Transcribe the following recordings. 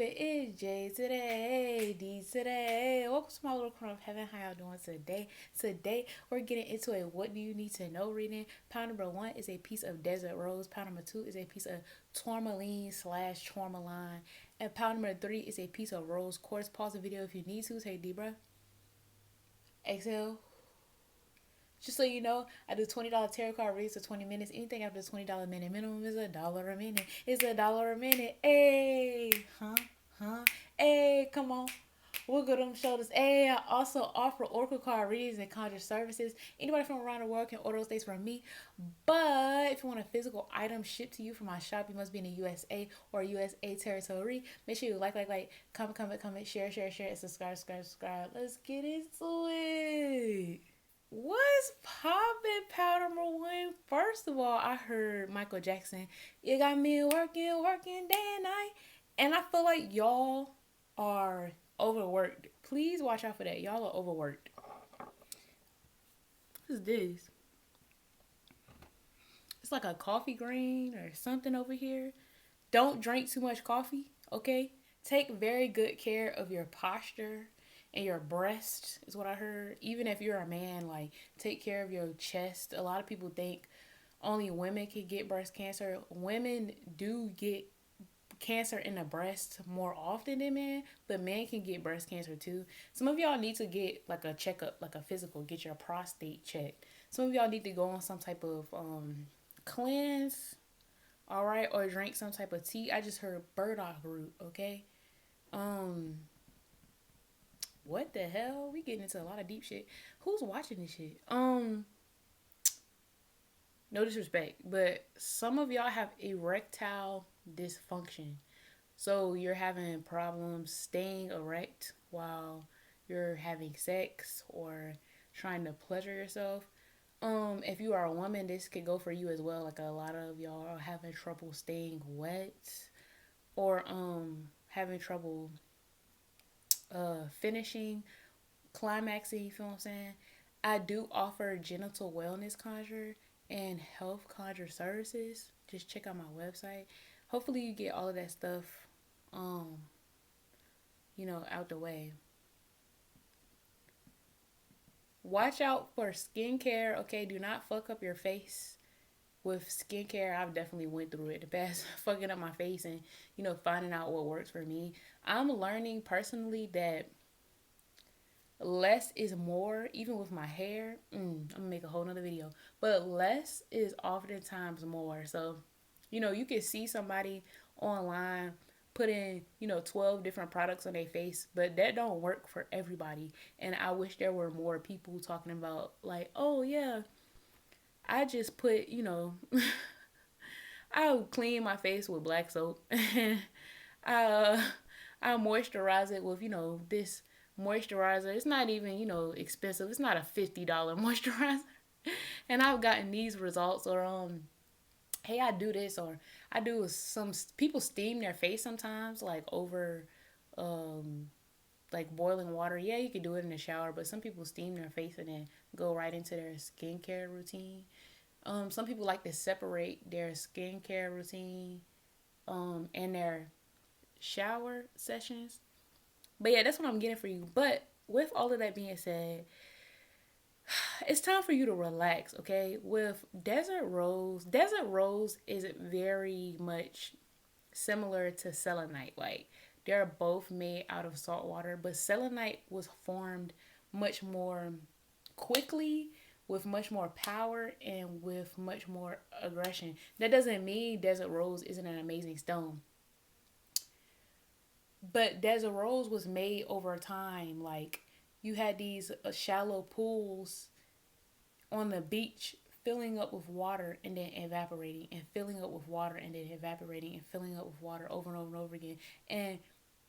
poppin'? It's J today, D today. Welcome to my little corner of heaven. How y'all doing today? Today we're getting into a what do you need to know reading. Pound number 1 is a piece of desert rose. Pound number 2 is a piece of tourmaline slash tourmaline. And pound number 3 is a piece of rose quartz. Pause the video if you need to. Take a deep breath. Exhale. Just so you know, I do $20 tarot card reads for 20 minutes. Anything after the $20 minute minimum is $1 a minute. It's $1 a minute. Hey, hey, come on. Wiggle them shoulders. Hey, I also offer oracle card readings and conjure services. Anybody from around the world can order those things from me. But if you want a physical item shipped to you from my shop, you must be in the USA or USA territory. Make sure you like, comment, share, and subscribe. Let's get into it. What's poppin', powder number 1? First of all, I heard Michael Jackson. You got me working day and night. And I feel like y'all are overworked. Please watch out for that. Y'all are overworked. What is this? It's like a coffee grain or something over here. Don't drink too much coffee, okay? Take very good care of your posture and your breast is what I heard. Even if you're a man, like, take care of your chest. A lot of people think only women can get breast cancer. Women do get cancer in the breast more often than men, but men can get breast cancer too. Some of y'all need to get like a checkup, like a physical, get your prostate checked. Some of y'all need to go on some type of cleanse, all right, or drink some type of tea. I just heard burdock root, okay? What the hell? We getting into a lot of deep shit. Who's watching this shit? No disrespect, but some of y'all have erectile dysfunction. So you're having problems staying erect while you're having sex or trying to pleasure yourself. If you are a woman, this could go for you as well. Like, a lot of y'all are having trouble staying wet or having trouble finishing, climaxing, you feel what I'm saying? I do offer genital wellness conjure and health conjure services. Just check out my website. Hopefully you get all of that stuff out the way. Watch out for skincare, okay? Do not fuck up your face with skincare. I've definitely went through it the past, fucking up my face and finding out what works for me. I'm learning personally that less is more. Even with my hair, I'm gonna make a whole nother video, but less is oftentimes more. So you can see somebody online putting 12 different products on their face, but that don't work for everybody. And I wish there were more people talking about, like, oh yeah, I just put I'll clean my face with black soap and I'll moisturize it with this moisturizer. It's not even expensive. It's not a $50 moisturizer. And I've gotten these results. Or hey, I do this, or I do some people steam their face sometimes, like over like boiling water. Yeah, you can do it in the shower, but some people steam their face and then go right into their skincare routine. Some people like to separate their skincare routine and their shower sessions. But yeah, that's what I'm getting for you. But with all of that being said, it's time for you to relax, okay? With Desert Rose is very much similar to selenite. Like, they're both made out of salt water, but selenite was formed much more quickly, with much more power and with much more aggression. That doesn't mean Desert Rose isn't an amazing stone. But Desert Rose was made over time. Like, you had these shallow pools on the beach filling up with water and then evaporating, and filling up with water and then evaporating, and filling up with water over and over and over again, and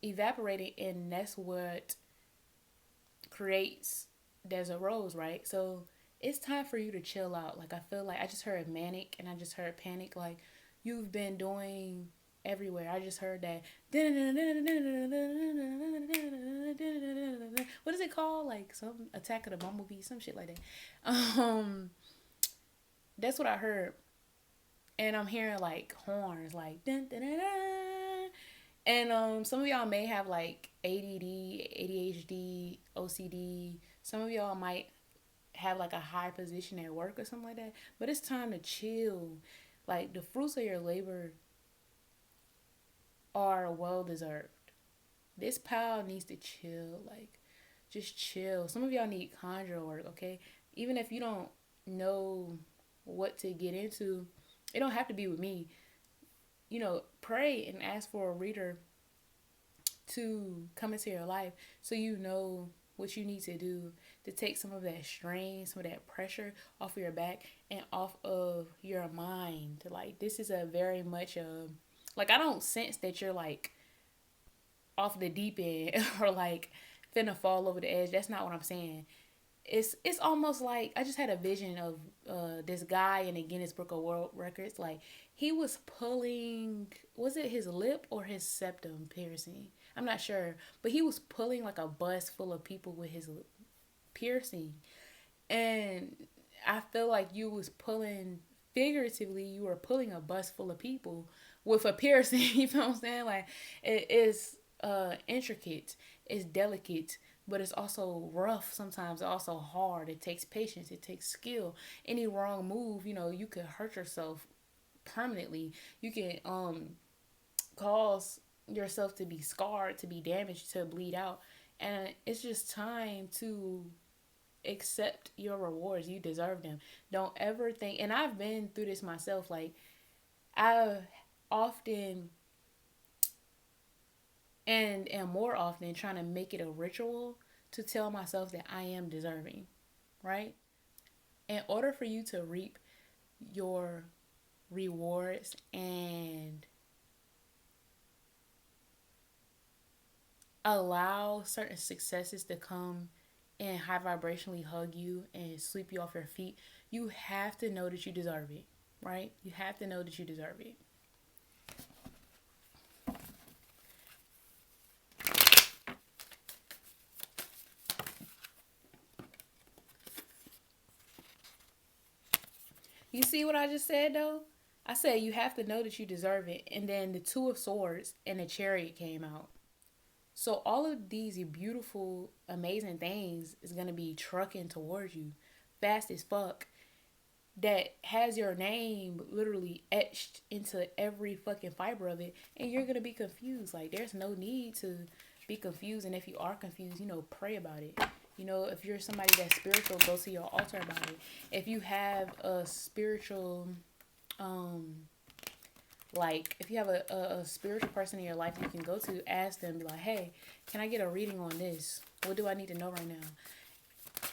evaporating. And that's what creates Desert Rose, right? So it's time for you to chill out. Like, I feel like I just heard manic and I just heard panic. Like, you've been doing everywhere. I just heard that. What is it called? Like some Attack of the Bumblebee, some shit like that. That's what I heard. And I'm hearing like horns, like dun, dun, dun, dun. And some of y'all may have like ADD, ADHD, OCD. Some of y'all might have like a high position at work or something like that. But it's time to chill. Like the fruits of your labor are well deserved. This pal needs to chill. Like just chill. Some of y'all need conjure work, okay? Even if you don't know what to get into, it don't have to be with me. Pray and ask for a reader to come into your life so you know what you need to do to take some of that strain, some of that pressure off of your back and off of your mind. Like this is a very much like I don't sense that you're like off the deep end or like finna fall over the edge. That's not what I'm saying. It's almost like I just had a vision of this guy in the Guinness Book of World Records. Like he was pulling, was it his lip or his septum piercing? I'm not sure, but he was pulling like a bus full of people with his piercing, and I feel like you was pulling figuratively. You were pulling a bus full of people with a piercing. You feel what I'm saying? Like it is intricate, it's delicate, but it's also rough sometimes. It's also hard. It takes patience. It takes skill. Any wrong move, you could hurt yourself permanently. You can cause yourself to be scarred, to be damaged, to bleed out. And it's just time to accept your rewards. You deserve them. Don't ever think, and I've been through this myself, like I often and more often trying to make it a ritual to tell myself that I am deserving, right? In order for you to reap your rewards and allow certain successes to come and high vibrationally hug you and sweep you off your feet, you have to know that you deserve it, right? You have to know that you deserve it. You see what I just said though? I said you have to know that you deserve it. And then the Two of Swords and the Chariot came out. So all of these beautiful, amazing things is going to be trucking towards you fast as fuck. That has your name literally etched into every fucking fiber of it. And you're going to be confused. Like there's no need to be confused. And if you are confused, pray about it. If you're somebody that's spiritual, go to your altar about it. If you have a spiritual, like if you have a spiritual person in your life you can go to, ask them, be like, hey, can I get a reading on this? What do I need to know right now?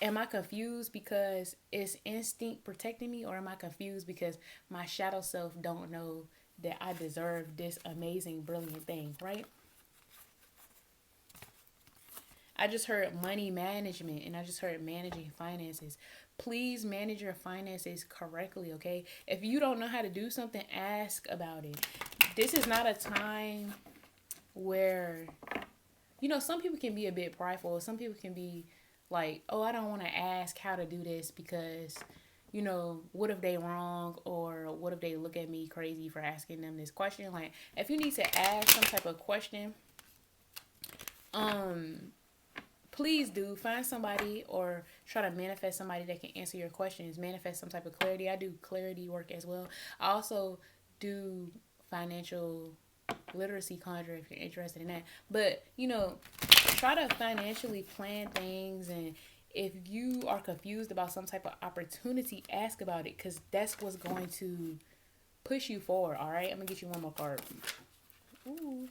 Am I confused because it's instinct protecting me, or am I confused because my shadow self don't know that I deserve this amazing, brilliant thing, right? I just heard money management, and I just heard managing finances. Please manage your finances correctly, okay? If you don't know how to do something, ask about it. This is not a time where, some people can be a bit prideful. Some people can be like, oh, I don't want to ask how to do this because, what if they wrong, or what if they look at me crazy for asking them this question? Like, if you need to ask some type of question, please do find somebody or try to manifest somebody that can answer your questions. Manifest some type of clarity. I do clarity work as well. I also do financial literacy conjure if you're interested in that. But, try to financially plan things. And if you are confused about some type of opportunity, ask about it, because that's what's going to push you forward. All right, I'm going to get you one more card. Ooh.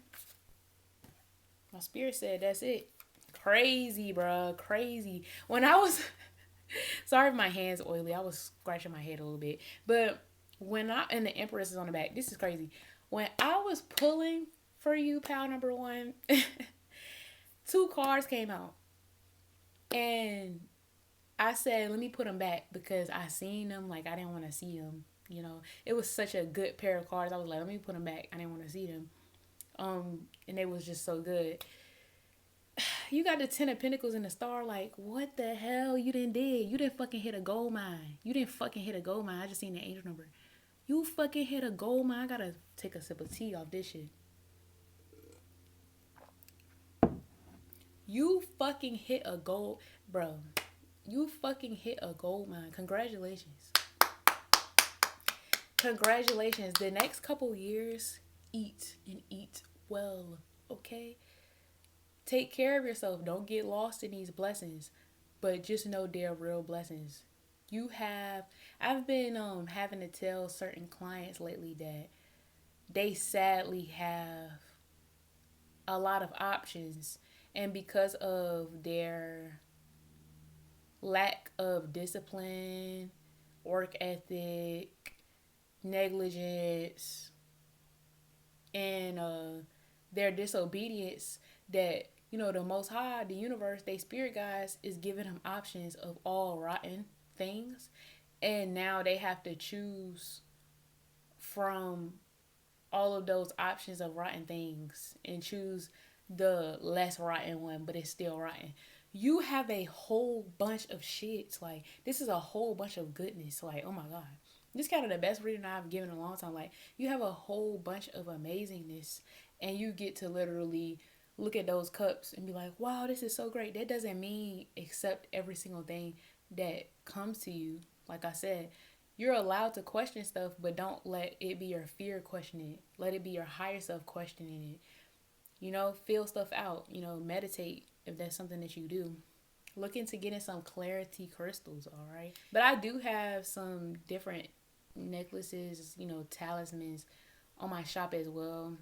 My spirit said that's it. Crazy, bro. Crazy. When I was... Sorry if my hand's oily. I was scratching my head a little bit. But and the Empress is on the back. This is crazy. When I was pulling for you, pal number one, 2 cards came out. And I said, let me put them back, because I seen them. Like, I didn't want to see them. It was such a good pair of cards. I was like, let me put them back. I didn't want to see them. And it was just so good. You got the 10 of Pentacles and the Star. Like, what the hell you done did? You didn't fucking hit a gold mine. You didn't fucking hit a gold mine. I just seen the angel number. You fucking hit a gold mine. I gotta take a sip of tea off this shit. You fucking hit a gold, bro. You fucking hit a gold mine. Congratulations. Congratulations. The next couple years, eat and eat well, okay? Take care of yourself. Don't get lost in these blessings, but just know they're real blessings. I've been having to tell certain clients lately that they sadly have a lot of options, and because of their lack of discipline, work ethic, negligence, and their disobedience, that the Most High, the universe, they spirit guides is giving them options of all rotten things, and now they have to choose from all of those options of rotten things and choose the less rotten one, but it's still rotten. You have a whole bunch of shit. Like, this is a whole bunch of goodness. Like, oh my God. This is kind of the best reading I've given in a long time. Like, you have a whole bunch of amazingness, and you get to literally look at those cups and be like, wow, this is so great. That doesn't mean accept every single thing that comes to you. Like I said, you're allowed to question stuff, but don't let it be your fear questioning it. Let it be your higher self questioning it. Feel stuff out. Meditate if that's something that you do. Look into getting some clarity crystals, all right? But I do have some different necklaces, talismans on my shop as well.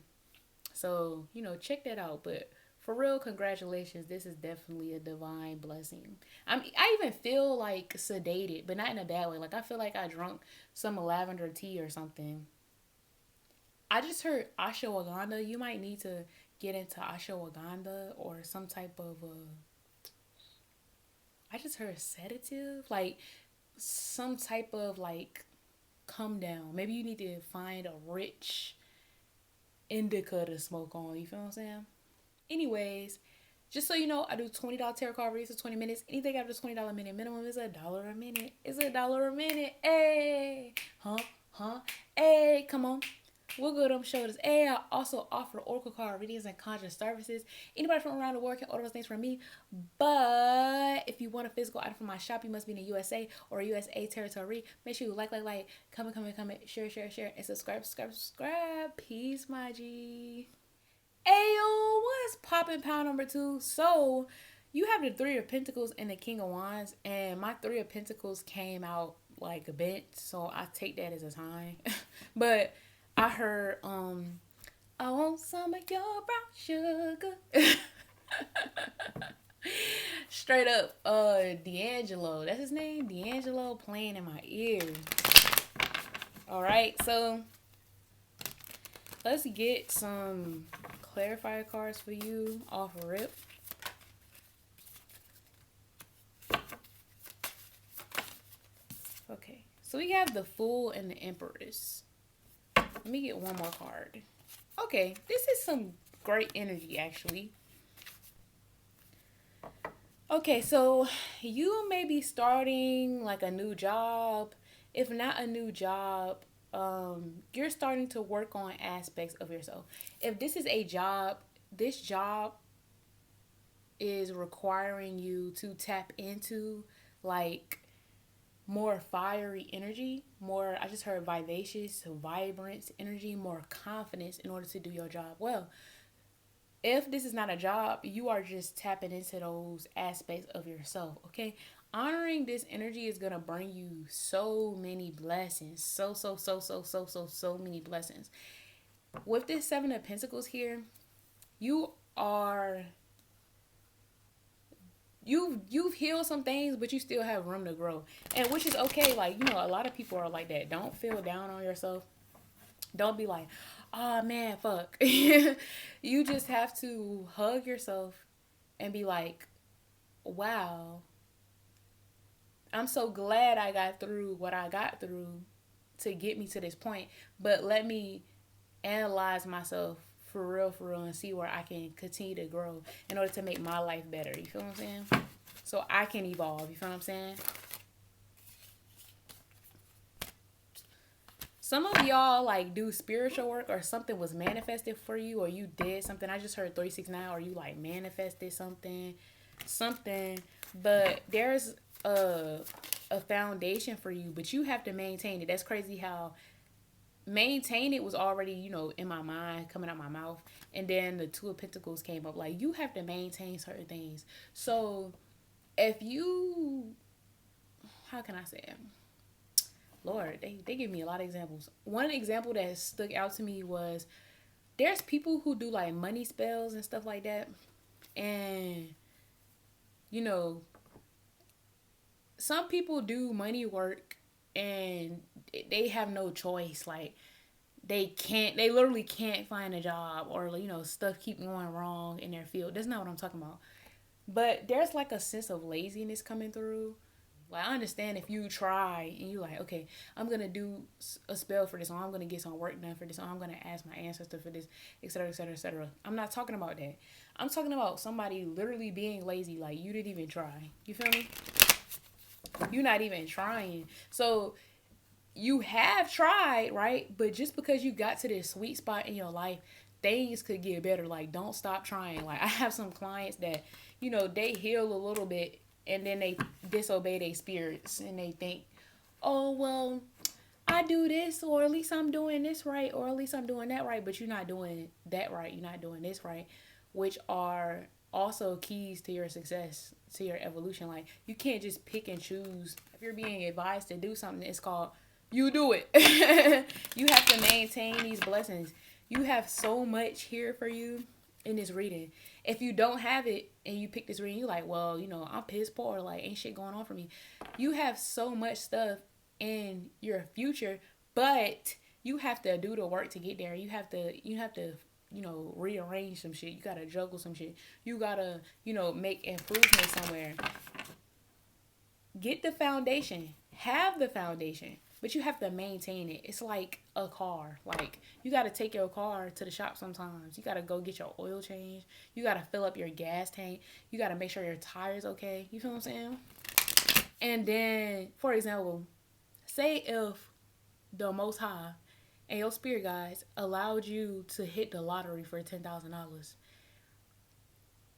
So, check that out. But for real, congratulations. This is definitely a divine blessing. I even feel like sedated, but not in a bad way. Like, I feel like I drunk some lavender tea or something. I just heard ashwagandha. You might need to get into ashwagandha or some type of I just heard sedative, like some type of like come down. Maybe you need to find a rich indica to smoke on. You feel what I'm saying? Anyways, just so you know, I do $20 tarot card reads for 20 minutes. Anything after $20 minute minimum is $1 a minute. It's $1 a minute. Hey, hey, come on. We'll go to them shoulders. And I also offer oracle card readings and conjure services. Anybody from around the world can order those things from me. But if you want a physical item from my shop, you must be in the USA or USA territory. Make sure you like, comment, share, and subscribe. Peace, my G. Ayo, what's poppin' pound number 2? So, you have the Three of Pentacles and the King of Wands, and my Three of Pentacles came out like a bent, so I take that as a sign. But I heard, I want some of your brown sugar. Straight up, D'Angelo. That's his name? D'Angelo playing in my ears. Alright, so let's get some clarifier cards for you off rip. Okay, so we have the Fool and the Empress. Let me get one more card. Okay, this is some great energy, actually. Okay, so you may be starting like a new job. If not a new job, you're starting to work on aspects of yourself. If this is a job, this job is requiring you to tap into like more fiery energy, more, I just heard vivacious, vibrant energy, more confidence in order to do your job well. If this is not a job, you are just tapping into those aspects of yourself, okay? Honoring this energy is going to bring you so many blessings. So many blessings. With this Seven of Pentacles here, you've healed some things, but you still have room to grow. And which is okay. Like, a lot of people are like that. Don't feel down on yourself. Don't be like, oh man, fuck. You just have to hug yourself and be like, wow, I'm so glad I got through what I got through to get me to this point. But let me analyze myself for real, and see where I can continue to grow in order to make my life better. You feel what I'm saying? So I can evolve. You feel what I'm saying? Some of y'all like do spiritual work or something was manifested for you or you did something. I just heard 369 or you like manifested something. But there's a a foundation for you, but you have to maintain it. That's crazy how maintain it was already, in my mind, coming out my mouth. And then the Two of Pentacles came up. Like, you have to maintain certain things. So if you, how can I say it? Lord, they give me a lot of examples. One example that stuck out to me was there's people who do like money spells and stuff like that. And, you know, some people do money work and they have no choice. Like, they literally can't find a job or, stuff keep going wrong in their field. That's not what I'm talking about. But there's like a sense of laziness coming through. Like, I understand if you try and you like, okay, I'm gonna do a spell for this, or I'm gonna get some work done for this, or I'm gonna ask my ancestor for this, etc., etc., etc. I'm not talking about that. I'm talking about somebody literally being lazy. Like, you didn't even try. You feel me? You're not even trying. So you have tried, right? But just because you got to this sweet spot in your life, things could get better. Like, don't stop trying. Like, I have some clients that, they heal a little bit and then they disobey their spirits and they think, oh, well, I do this, or at least I'm doing this right, or at least I'm doing that right, but you're not doing that right. You're not doing this right, which are also keys to your success, to your evolution. Like, you can't just pick and choose. If you're being advised to do something, it's called you do it. You have to maintain these blessings. You have so much here for you in this reading. If you don't have it and you pick this reading, you're like, well, I'm piss poor. Like, ain't shit going on for me. You have so much stuff in your future, but you have to do the work to get there. You have to rearrange some shit. You gotta juggle some shit. You gotta make improvements somewhere. Get the foundation. Have the foundation. But you have to maintain it. It's like a car. Like, you got to take your car to the shop sometimes. You got to go get your oil changed. You got to fill up your gas tank. You got to make sure your tire's okay. You feel what I'm saying? And then, for example, say if the Most High and your spirit guides allowed you to hit the lottery for $10,000.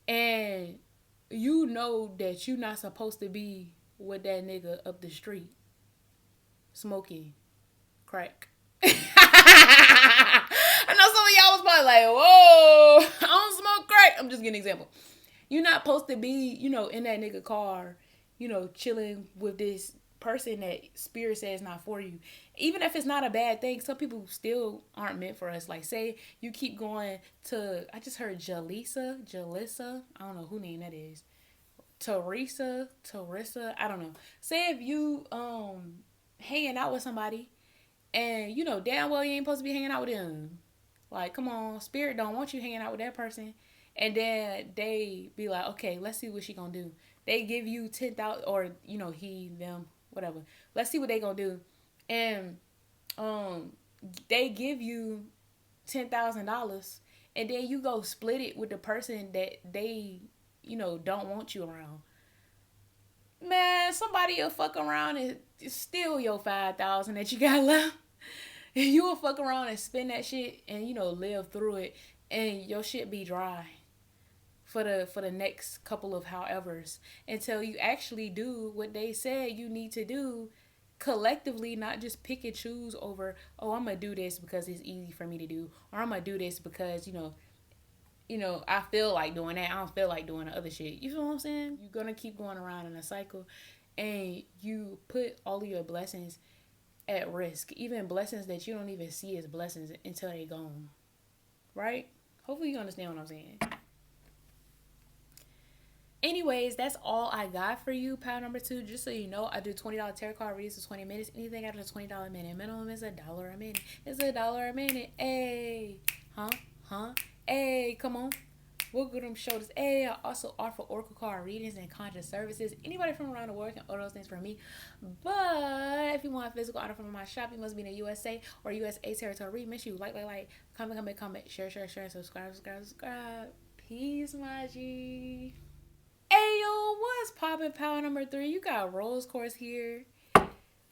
And you know that you're not supposed to be with that nigga up the street smoking crack. I know some of y'all was probably like, whoa, I don't smoke crack. I'm just giving an example. You're not supposed to be, in that nigga car, chilling with this person that spirit says not for you. Even if it's not a bad thing, some people still aren't meant for us. Like, say you keep going to, I just heard Jalissa, I don't know who name that is. Teresa, I don't know. Say if you hanging out with somebody and damn well you ain't supposed to be hanging out with them. Like, come on, spirit don't want you hanging out with that person. And then they be like, okay, let's see what she gonna do. They give you 10,000, or he, them, whatever. Let's see what they gonna do. And they give you $10,000, and then you go split it with the person that they don't want you around. Man, somebody will fuck around and steal your 5,000 that you got left. And you will fuck around and spend that shit and live through it, and your shit be dry for the next couple of howevers until you actually do what they said you need to do collectively, not just pick and choose over, oh, I'm gonna do this because it's easy for me to do, or I'm gonna do this because I feel like doing that. I don't feel like doing the other shit. You feel what I'm saying? You're gonna keep going around in a cycle, and you put all of your blessings at risk. Even blessings that you don't even see as blessings until they gone. Right? Hopefully you understand what I'm saying. Anyways, that's all I got for you, pile number 2. Just so you know, I do $20 tarot card reads for 20 minutes. Anything after the $20 a minute. Minimum is $1 a minute. It's $1 a minute. Hey. Huh? Hey, come on. Wiggle them shoulders. Hey, I also offer oracle card readings and conjure services. Anybody from around the world can order those things from me. But if you want a physical order from my shop, you must be in the USA or USA territory. Make sure you like, comment, share, and subscribe. Peace, my G. Hey, yo, what's poppin', power number 3? You got Rose Quartz here.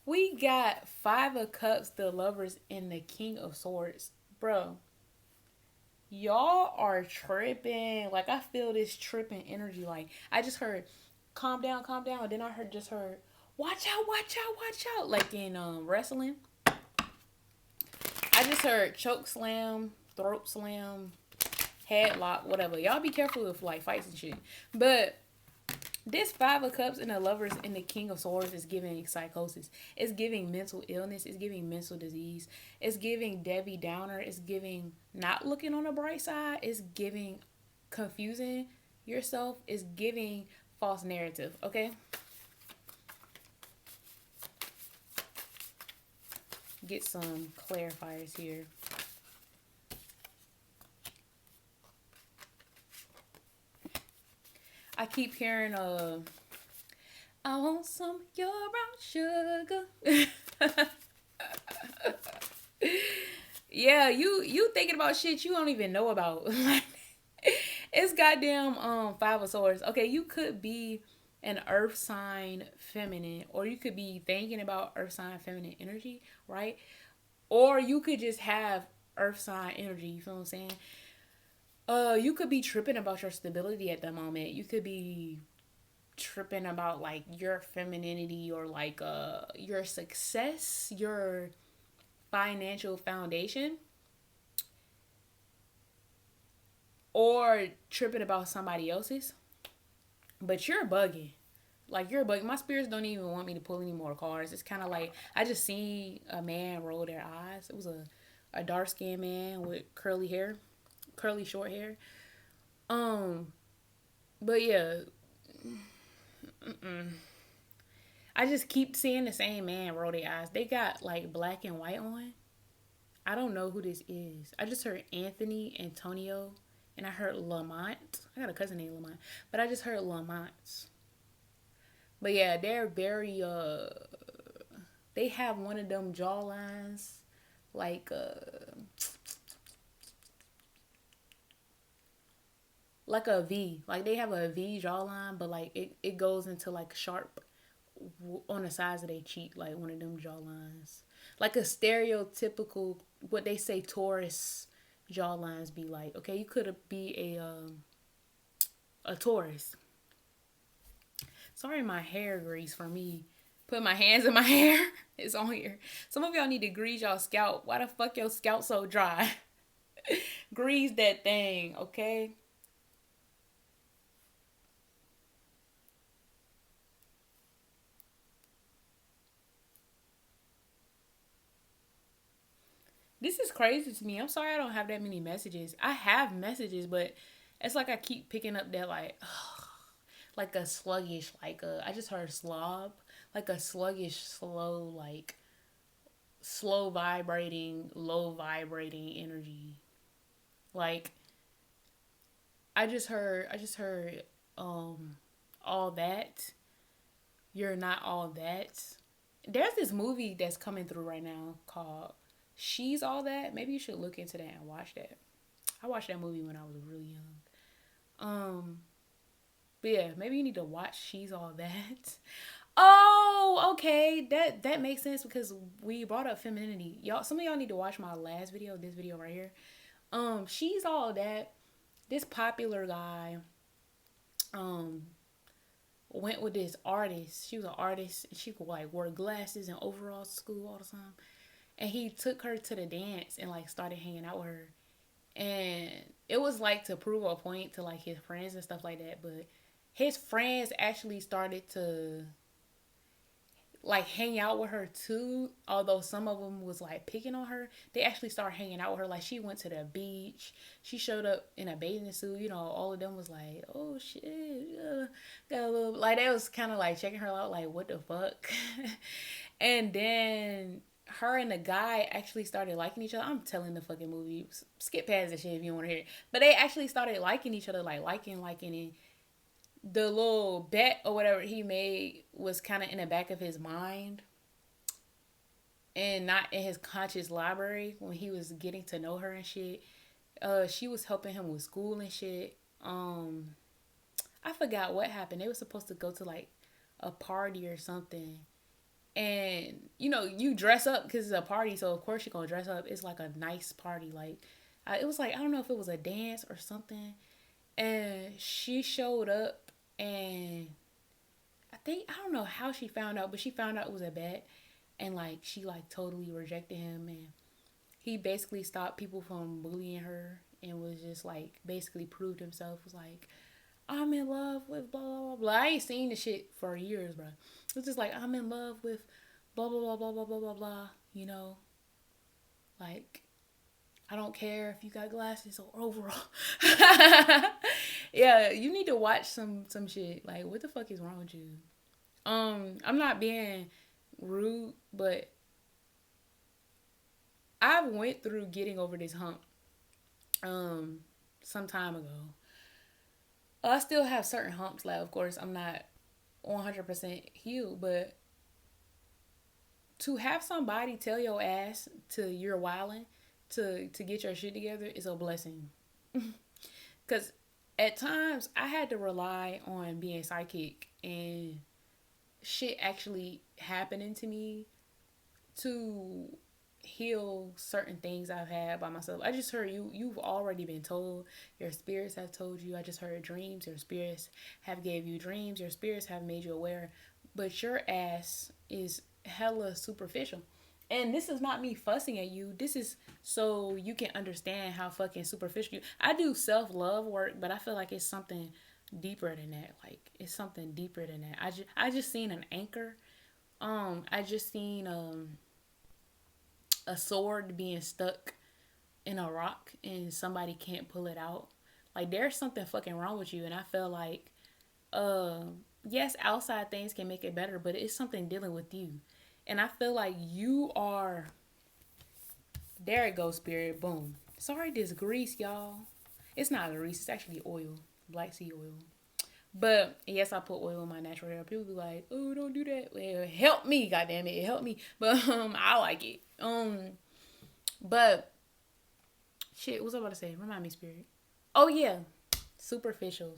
We got Five of Cups, the Lovers, and the King of Swords. Bro, y'all are tripping. Like, I feel this tripping energy. Like, I just heard, calm down, calm down. Then I heard, watch out, watch out, watch out. Like in wrestling. I just heard choke slam, throat slam, headlock, whatever. Y'all be careful with like fights and shit. But this Five of Cups and the Lovers and the King of Swords is giving psychosis. It's giving mental illness. It's giving mental disease. It's giving Debbie Downer. It's giving not looking on the bright side. It's giving confusing yourself. It's giving false narrative. Okay? Get some clarifiers here. I keep hearing I want some your brown sugar. Yeah, you thinking about shit you don't even know about. It's goddamn Five of Swords. Okay, you could be an earth sign feminine, or you could be thinking about earth sign feminine energy, right? Or you could just have earth sign energy, you feel what I'm saying? You could be tripping about your stability at the moment. You could be tripping about like your femininity or like your success, your financial foundation, or tripping about somebody else's. But you're bugging. Like you're bugging. My spirits don't even want me to pull any more cards. It's kind of like I just seen a man roll their eyes. It was a dark skinned man with curly hair, curly short hair. Um, but yeah, I just keep seeing the same man roll their eyes. They got like black and white on. I don't know who this is. I just heard Anthony, Antonio, and I heard Lamont. I got a cousin named Lamont, but I just heard Lamont. But yeah, they're very they have one of them jawlines like like a V. Like they have a V jawline, but like it goes into like sharp on the sides of their cheek, like one of them jawlines. Like a stereotypical what they say Taurus jawlines be like. Okay, you could be a Taurus. Sorry, my hair grease for me. Put my hands in my hair. It's on here. Some of y'all need to grease y'all scalp. Why the fuck your scalp so dry? Grease that thing, okay? This is crazy to me. I'm sorry I don't have that many messages. I have messages, but it's like I keep picking up that like like a sluggish, like a I just heard slob, like a sluggish, slow, like slow vibrating, low vibrating energy. Like I just heard all that. You're not all that. There's this movie that's coming through right now called She's All That. Maybe you should look into that and watch that. I watched that movie when I was really young. Um, but yeah, maybe you need to watch She's All That. Oh, okay. That makes sense because we brought up femininity. Y'all, some of y'all need to watch my last video, this video right here. She's All That. This popular guy, um, went with this artist. She was an artist. And she could like wear glasses and overalls to school all the time. And he took her to the dance and like started hanging out with her. And it was like to prove a point to like his friends and stuff like that. But his friends actually started to like hang out with her too, although some of them was like picking on her. They actually started hanging out with her. Like she went to the beach, she showed up in a bathing suit, you know, all of them was like, oh shit, got a little like they was kind of like checking her out like what the fuck. And then her and the guy actually started liking each other. I'm telling the fucking movie, skip past the shit if you want to hear it, but they actually started liking each other, like liking and the little bet or whatever he made was kind of in the back of his mind and not in his conscious library when he was getting to know her and shit. She was helping him with school and shit. I forgot what happened. They were supposed to go to like a party or something, And you dress up because it's a party, so of course you're gonna dress up. It's like a nice party. Like it was like, I don't know if it was a dance or something, and she showed up, and I don't know how she found out, but she found out it was a bet, and like she like totally rejected him, and he basically stopped people from bullying her, and was just like basically proved himself. Was like, I'm in love with blah blah blah blah. I ain't seen the shit for years, bro. It was just like, I'm in love with blah blah blah blah blah blah blah blah. Like, I don't care if you got glasses or overall. Yeah, you need to watch some shit. Like, what the fuck is wrong with you? I'm not being rude, but I went through getting over this hump some time ago. I still have certain humps. Like, of course, I'm not 100% healed, but to have somebody tell your ass to you're wilding to get your shit together is a blessing. Because at times I had to rely on being psychic and shit actually happening to me to heal certain things I've had by myself. I just heard you've already been told. Your spirits have told you. I just heard dreams. Your spirits have gave you dreams. Your spirits have made you aware. But your ass is hella superficial. And this is not me fussing at you. This is so you can understand how fucking superficial you. I do self-love work, but I feel like it's something deeper than that. Like, it's something deeper than that. I just seen an anchor. I just seen a sword being stuck in a rock and somebody can't pull it out. Like, there's something fucking wrong with you. And I feel like yes, outside things can make it better, but it's something dealing with you. And I feel like you are, there it goes, spirit, boom. Sorry, this grease, y'all. It's not grease, it's actually oil, black sea oil. But yes, I put oil in my natural hair. People be like, oh, don't do that. Well, help me, goddamn it, help me. But I like it. But shit, what's I about to say? Remind me, spirit. Oh yeah, superficial.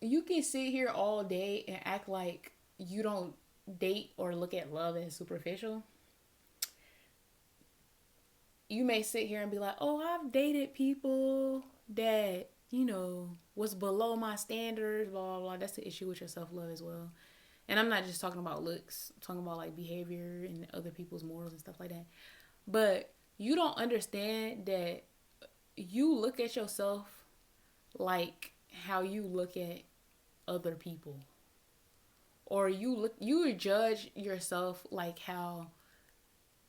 You can sit here all day and act like you don't date or look at love as superficial. You may sit here and be like, oh, I've dated people that, was below my standards, blah, blah, blah. That's the issue with your self-love as well. And I'm not just talking about looks. I'm talking about, like, behavior and other people's morals and stuff like that. But you don't understand that you look at yourself like how you look at other people. Or you judge yourself like how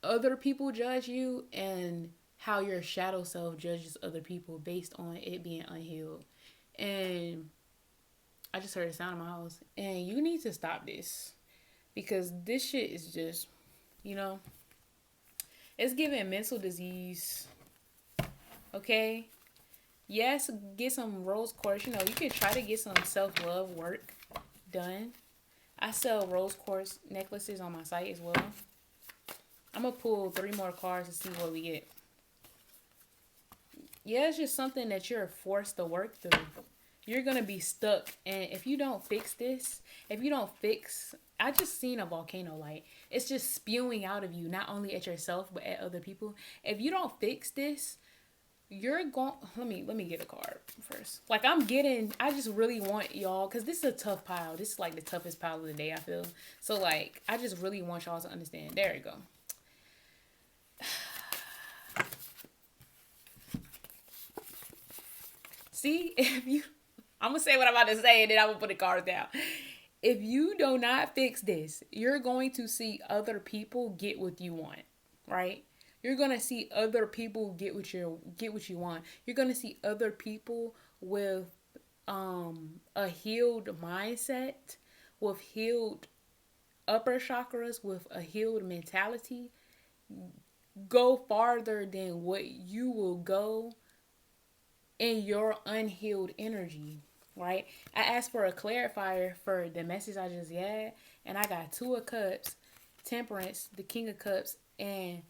other people judge you, and how your shadow self judges other people based on it being unhealed. And I just heard a sound in my house, and you need to stop this, because this shit is just, it's giving mental disease. Okay, yes, get some rose quartz. You can try to get some self-love work done. I sell rose quartz necklaces on my site as well. I'm going to pull 3 more cards to see what we get. Yeah, it's just something that you're forced to work through. You're going to be stuck. And if you don't fix this, I just seen a volcano light. It's just spewing out of you, not only at yourself, but at other people. If you don't fix this, you're going, let me get a card first. Like, I just really want y'all, because this is a tough pile. This is like the toughest pile of the day, I feel. So, like, I just really want y'all to understand. There you go. See, I'm going to say what I'm about to say, and then I'm going to put the cards down. If you do not fix this, you're going to see other people get what you want, right? You're going to see other people get what you want. You're going to see other people with a healed mindset, with healed upper chakras, with a healed mentality, go farther than what you will go in your unhealed energy, right? I asked for a clarifier for the message I just had, and I got 2 of Cups, Temperance, the King of Cups, and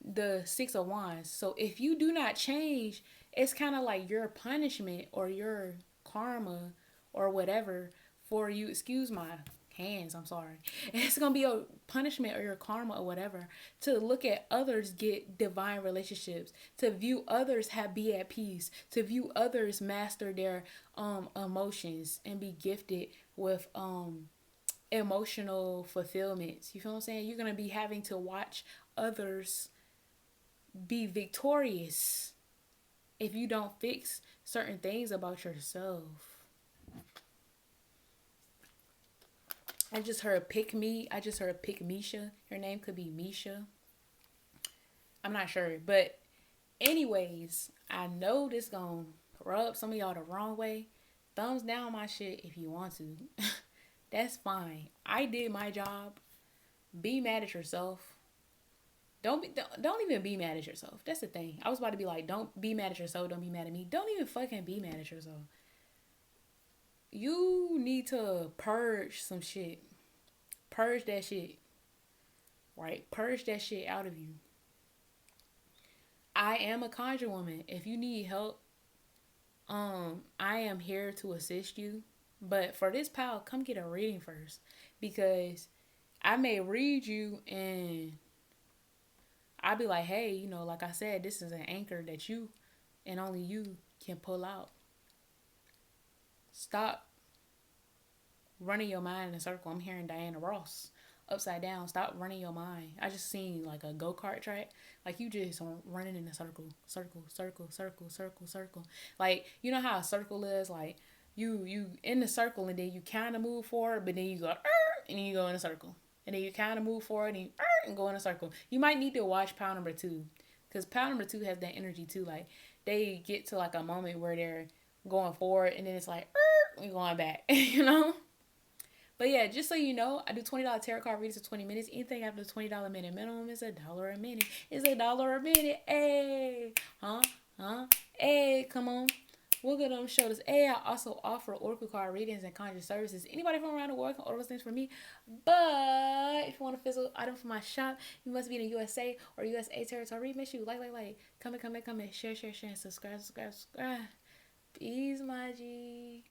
the 6 of Wands. So if you do not change, it's kind of like your punishment or your karma or whatever for you. Excuse my hands, I'm sorry. It's gonna be a punishment or your karma or whatever to look at others get divine relationships, to view others have be at peace, to view others master their emotions and be gifted with emotional fulfillments. You feel what I'm saying? You're gonna be having to watch others be victorious if you don't fix certain things about yourself. I just heard pick me. I just heard pick Misha. Her name could be Misha. I'm not sure. But anyways, I know this gonna rub some of y'all the wrong way. Thumbs down my shit if you want to. That's fine. I did my job. Be mad at yourself. Don't even be mad at yourself. That's the thing. I was about to be like, don't be mad at yourself. Don't be mad at me. Don't even fucking be mad at yourself. You need to purge some shit. Purge that shit. Right? Purge that shit out of you. I am a conjure woman. If you need help, I am here to assist you. But for this pal, come get a reading first. Because I may read you and I'll be like, hey, you know, like I said, this is an anchor that you and only you can pull out. Stop running your mind in a circle. I'm hearing Diana Ross upside down. Stop running your mind. I just seen like a go-kart track. Like you just running in a circle, circle, circle, circle, circle, circle. Like, you know how a circle is? Like you in the circle and then you kind of move forward, but then you go, and then you go in a circle. And then you kind of move forward and go in a circle. You might need to watch Pound Number 2. Because Pound Number 2 has that energy too. Like, they get to like a moment where they're going forward and then it's like, and going back, you know? But yeah, just so you know, I do $20 tarot card readings for 20 minutes. Anything after the $20 minute minimum is $1 a minute. It's $1 a minute. Hey. Huh? Hey, come on. We'll get them show this. Hey, I also offer oracle card readings and conjure services. Anybody from around the world can order those things for me. But if you want a physical item from my shop, you must be in the USA or USA territory. Make sure you like. Comment, share, and subscribe. Peace, my G.